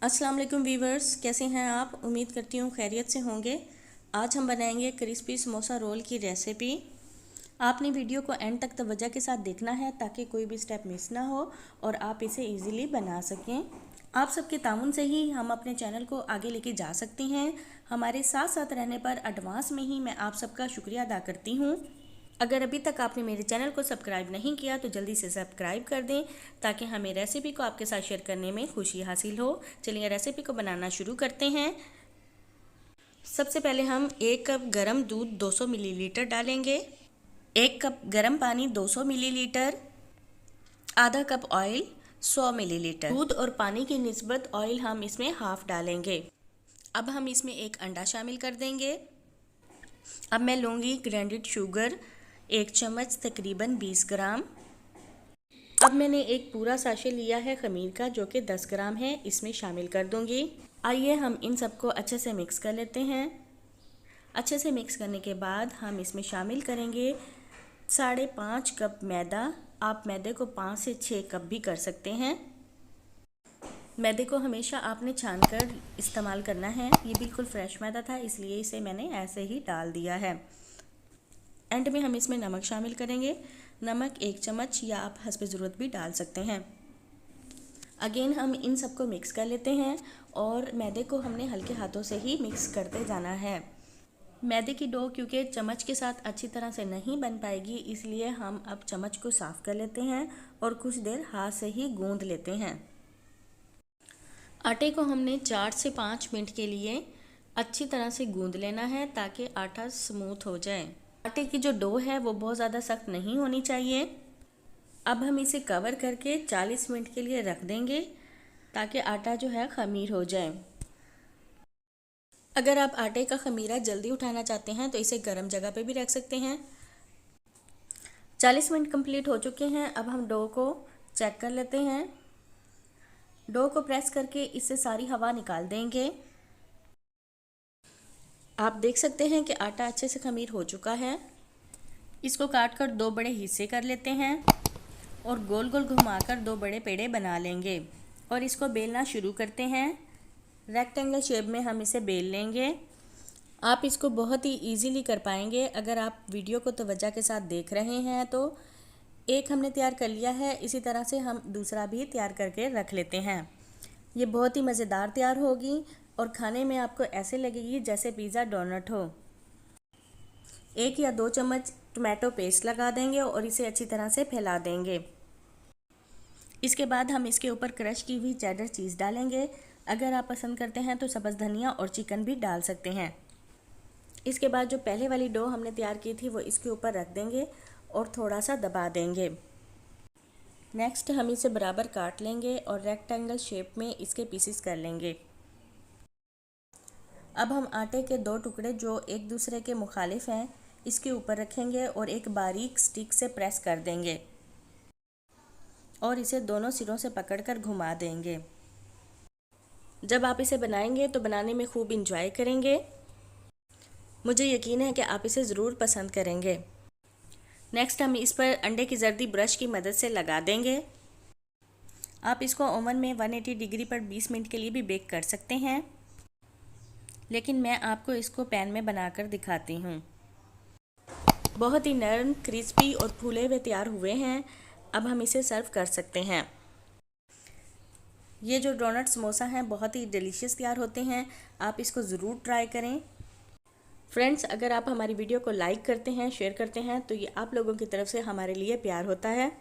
अस्सलाम वालेकुम वीवर्स, कैसे हैं आप? उम्मीद करती हूँ खैरियत से होंगे। आज हम बनाएंगे क्रिस्पी समोसा रोल की रेसिपी। आपने वीडियो को एंड तक तवज्जो के साथ देखना है ताकि कोई भी स्टेप मिस ना हो और आप इसे इजीली बना सकें। आप सबके ताउन से ही हम अपने चैनल को आगे लेके जा सकते हैं। हमारे साथ साथ रहने पर एडवांस में ही मैं आप सबका शुक्रिया अदा करती हूँ। अगर अभी तक आपने मेरे चैनल को सब्सक्राइब नहीं किया तो जल्दी से सब्सक्राइब कर दें ताकि हमें रेसिपी को आपके साथ शेयर करने में खुशी हासिल हो। चलिए रेसिपी को बनाना शुरू करते हैं। सबसे पहले हम 1 कप गरम दूध 200 मिलीलीटर डालेंगे, 1 कप गरम पानी 200 मिलीलीटर, आधा कप ऑयल 100 मिलीलीटर। दूध और पानी की निस्बत ऑयल हम इसमें हाफ डालेंगे। अब हम इसमें एक अंडा शामिल कर देंगे। अब मैं लूँगी ग्राइंडेड शुगर 1 चम्मच तकरीबन 20 ग्राम। अब मैंने एक पूरा साशे लिया है खमीर का जो कि 10 ग्राम है, इसमें शामिल कर दूंगी। आइए हम इन सबको अच्छे से मिक्स कर लेते हैं। अच्छे से मिक्स करने के बाद हम इसमें शामिल करेंगे 5.5 कप मैदा। आप मैदे को 5 से 6 कप भी कर सकते हैं। मैदे को हमेशा आपने छान कर इस्तेमाल करना है। ये बिल्कुल फ्रेश मैदा था इसलिए इसे मैंने ऐसे ही डाल दिया है। एंड में हम इसमें नमक शामिल करेंगे। नमक 1 चम्मच या आप हस्बे ज़रूरत भी डाल सकते हैं। अगेन हम इन सबको मिक्स कर लेते हैं और मैदे को हमने हल्के हाथों से ही मिक्स करते जाना है। मैदे की डो क्योंकि चम्मच के साथ अच्छी तरह से नहीं बन पाएगी इसलिए हम अब चम्मच को साफ़ कर लेते हैं और कुछ देर हाथ से ही गूंद लेते हैं। आटे को हमने 4 से 5 मिनट के लिए अच्छी तरह से गूंद लेना है ताकि आटा स्मूथ हो जाए। आटे की जो डो है वो बहुत ज़्यादा सख्त नहीं होनी चाहिए। अब हम इसे कवर करके 40 मिनट के लिए रख देंगे ताकि आटा जो है खमीर हो जाए। अगर आप आटे का खमीरा जल्दी उठाना चाहते हैं तो इसे गर्म जगह पे भी रख सकते हैं। 40 मिनट कंप्लीट हो चुके हैं। अब हम डो को चेक कर लेते हैं। डो को प्रेस करके इससे सारी हवा निकाल देंगे। आप देख सकते हैं कि आटा अच्छे से खमीर हो चुका है। इसको काट कर 2 बड़े हिस्से कर लेते हैं और गोल गोल घुमाकर 2 बड़े पेड़े बना लेंगे और इसको बेलना शुरू करते हैं। रेक्टेंगल शेप में हम इसे बेल लेंगे। आप इसको बहुत ही इजीली कर पाएंगे अगर आप वीडियो को तवज्जो के साथ देख रहे हैं तो। एक हमने तैयार कर लिया है, इसी तरह से हम दूसरा भी तैयार करके रख लेते हैं। ये बहुत ही मज़ेदार तैयार होगी और खाने में आपको ऐसे लगेगी जैसे पिज़्ज़ा डोनट हो। 1 या 2 चम्मच टोमेटो पेस्ट लगा देंगे और इसे अच्छी तरह से फैला देंगे। इसके बाद हम इसके ऊपर क्रश की हुई चेडर चीज़ डालेंगे। अगर आप पसंद करते हैं तो सब्ज़ धनिया और चिकन भी डाल सकते हैं। इसके बाद जो पहले वाली डो हमने तैयार की थी वो इसके ऊपर रख देंगे और थोड़ा सा दबा देंगे। नेक्स्ट हम इसे बराबर काट लेंगे और रेक्टेंगल शेप में इसके पीसेस कर लेंगे। अब हम आटे के 2 टुकड़े जो एक दूसरे के मुखालिफ हैं इसके ऊपर रखेंगे और एक बारीक स्टिक से प्रेस कर देंगे और इसे दोनों सिरों से पकड़कर घुमा देंगे। जब आप इसे बनाएंगे तो बनाने में खूब इंजॉय करेंगे। मुझे यकीन है कि आप इसे ज़रूर पसंद करेंगे। नेक्स्ट हम इस पर अंडे की जर्दी ब्रश की मदद से लगा देंगे। आप इसको ओवन में 180 डिग्री पर 20 मिनट के लिए भी बेक कर सकते हैं, लेकिन मैं आपको इसको पैन में बनाकर दिखाती हूँ। बहुत ही नरम, क्रिस्पी और फूले हुए तैयार हुए हैं। अब हम इसे सर्व कर सकते हैं। ये जो डोनट समोसा हैं बहुत ही डिलीशियस तैयार होते हैं। आप इसको ज़रूर ट्राई करें। फ्रेंड्स, अगर आप हमारी वीडियो को लाइक करते हैं, शेयर करते हैं तो ये आप लोगों की तरफ से हमारे लिए प्यार होता है।